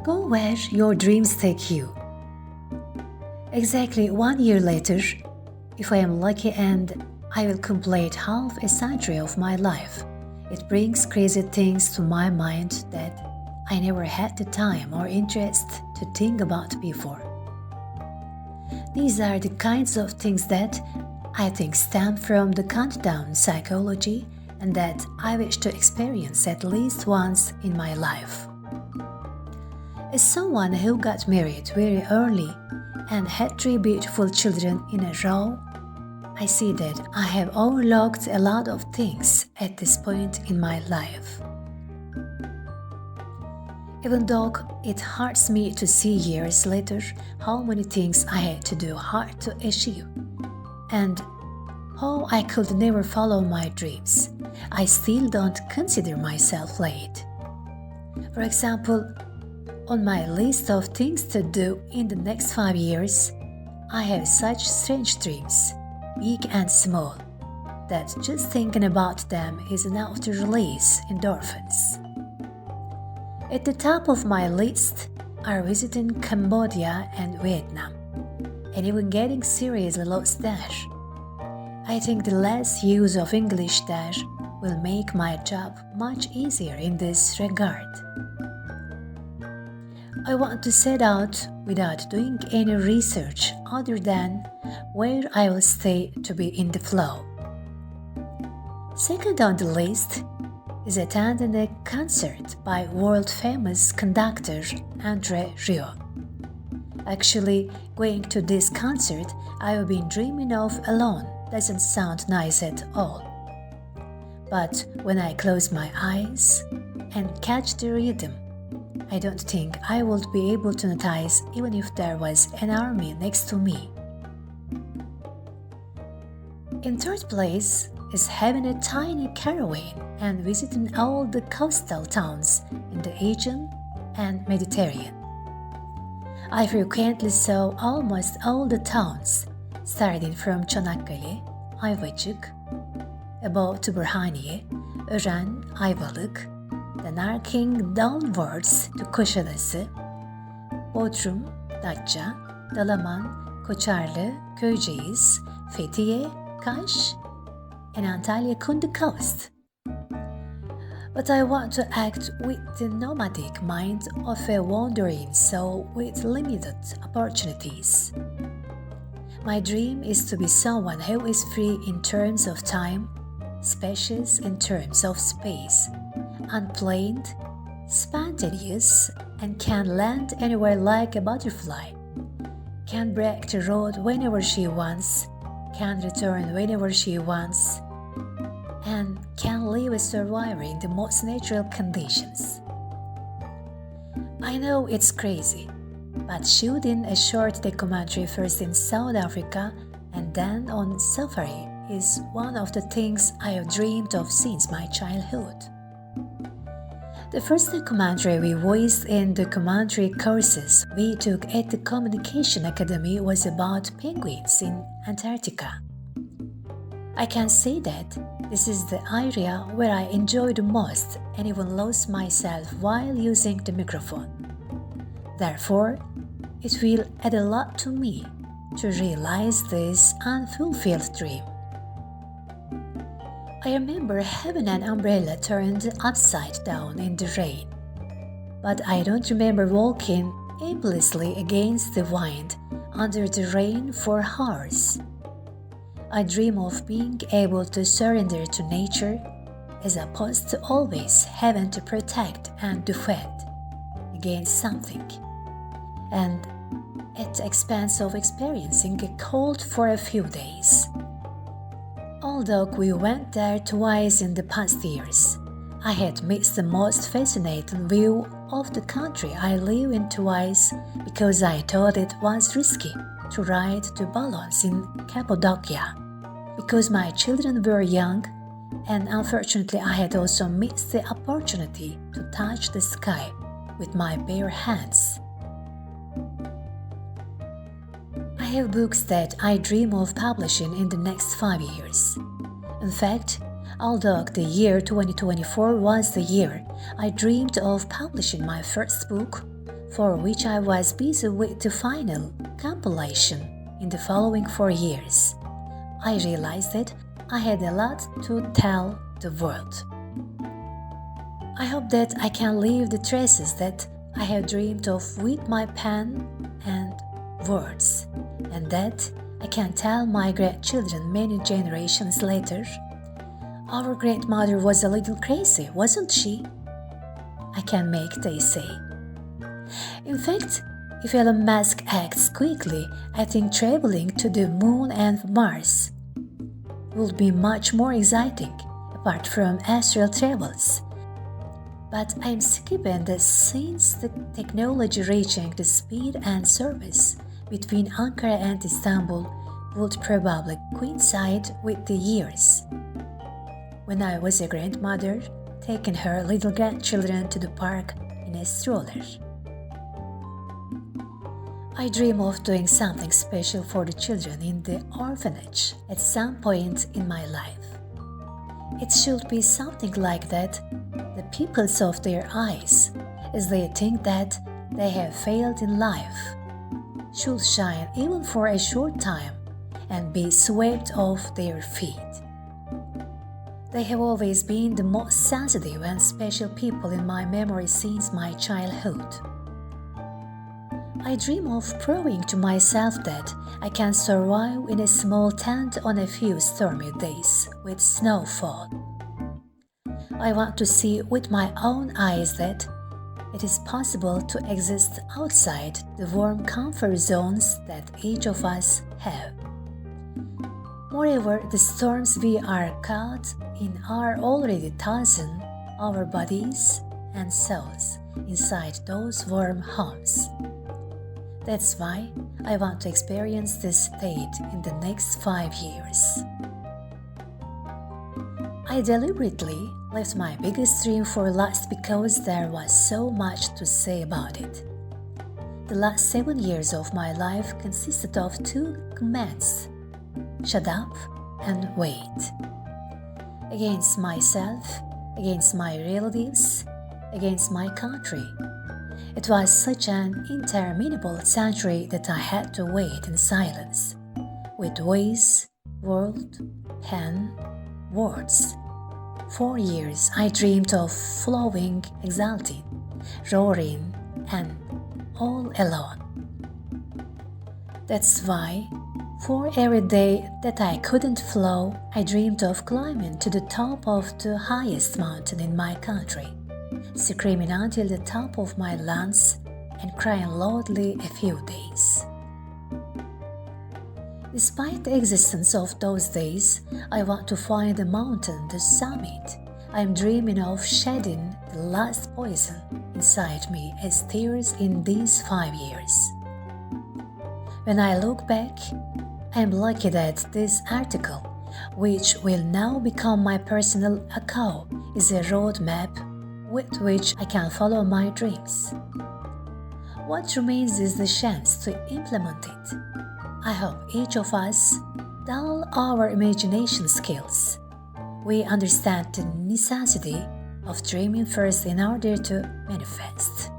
Go where your dreams take you. Exactly 1 year later, if I am lucky and I will complete half a century of my life, it brings crazy things to my mind that I never had the time or interest to think about before. These are the kinds of things that I think stem from the countdown psychology and that I wish to experience at least once in my life. As someone who got married very early and had 3 beautiful children in a row, I see that I have overlooked a lot of things at this point in my life. Even though it hurts me to see years later how many things I had to do hard to achieve and how I could never follow my dreams, I still don't consider myself late. For example, on my list of things to do in the next 5 years, I have such strange dreams, big and small, that just thinking about them is enough to release endorphins. At the top of my list are visiting Cambodia and Vietnam, and even getting seriously lost there. I think the less use of English there will make my job much easier in this regard. I want to set out without doing any research other than where I will stay to be in the flow. Second on the list is attending a concert by world-famous conductor André Rieu. Actually, going to this concert I've been dreaming of alone doesn't sound nice at all. But when I close my eyes and catch the rhythm, I don't think I would be able to notice even if there was an army next to me. In third place is having a tiny caravan and visiting all the coastal towns in the Aegean and Mediterranean. I frequently saw almost all the towns, starting from Çanakkale, Ayvacık, above to Burhaniye, Ören, Ayvalık, then arcing downwards to Kuşadası, Bodrum, Datça, Dalaman, Koçarlı, Köyceğiz, Fethiye, Kaş, and Antalya on the coast. But I want to act with the nomadic mind of a wandering soul with limited opportunities. My dream is to be someone who is free in terms of time, spacious in terms of space, unplanned, spontaneous, and can land anywhere like a butterfly, can break the road whenever she wants, can return whenever she wants, and can live a survivor in the most natural conditions. I know it's crazy, but shooting a short documentary first in South Africa and then on safari is one of the things I have dreamed of since my childhood. The first documentary we voiced in documentary courses we took at the Communication Academy was about penguins in Antarctica. I can say that this is the area where I enjoy the most and even lost myself while using the microphone. Therefore, it will add a lot to me to realize this unfulfilled dream. I remember having an umbrella turned upside down in the rain, but I don't remember walking aimlessly against the wind under the rain for hours. I dream of being able to surrender to nature as opposed to always having to protect and defend against something, and at the expense of experiencing a cold for a few days. Although we went there twice in the past years, I had missed the most fascinating view of the country I live in twice because I thought it was risky to ride the balloons in Cappadocia, because my children were young, and unfortunately I had also missed the opportunity to touch the sky with my bare hands. I have books that I dream of publishing in the next 5 years. In fact, although the year 2024 was the year I dreamed of publishing my first book, for which I was busy with the final compilation in the following 4 years, I realized that I had a lot to tell the world. I hope that I can leave the traces that I have dreamed of with my pen and words, and that I can tell my grandchildren many generations later. Our grandmother was a little crazy, wasn't she? I can make they say. In fact, if Elon Musk acts quickly, I think traveling to the moon and Mars would be much more exciting, apart from astral travels. But I'm skipping that since the technology reaching the speed and service between Ankara and Istanbul would probably coincide with the years when I was a grandmother taking her little grandchildren to the park in a stroller. I dream of doing something special for the children in the orphanage at some point in my life. It should be something like that the pupils of their eyes, as they think that they have failed in life, should shine even for a short time and be swept off their feet. They have always been the most sensitive and special people in my memory since my childhood. I dream of proving to myself that I can survive in a small tent on a few stormy days with snowfall. I want to see with my own eyes that it is possible to exist outside the warm comfort zones that each of us have. Moreover, the storms we are caught in are already thousand our bodies and souls inside those warm homes. That's why I want to experience this state in the next 5 years. I deliberately left my biggest dream for last because there was so much to say about it. The last 7 years of my life consisted of 2 commands: shut up and wait. Against myself, against my relatives, against my country. It was such an interminable century that I had to wait in silence, with voice, world, pen, words. 4 years I dreamed of flowing, exulting, roaring, and all alone. That's why, for every day that I couldn't flow, I dreamed of climbing to the top of the highest mountain in my country, screaming until the top of my lungs and crying loudly a few days. Despite the existence of those days, I want to find the mountain, the summit. I am dreaming of shedding the last poison inside me as tears in these 5 years. When I look back, I am lucky that this article, which will now become my personal account, is a roadmap with which I can follow my dreams. What remains is the chance to implement it. I hope each of us dull our imagination skills. We understand the necessity of dreaming first in order to manifest.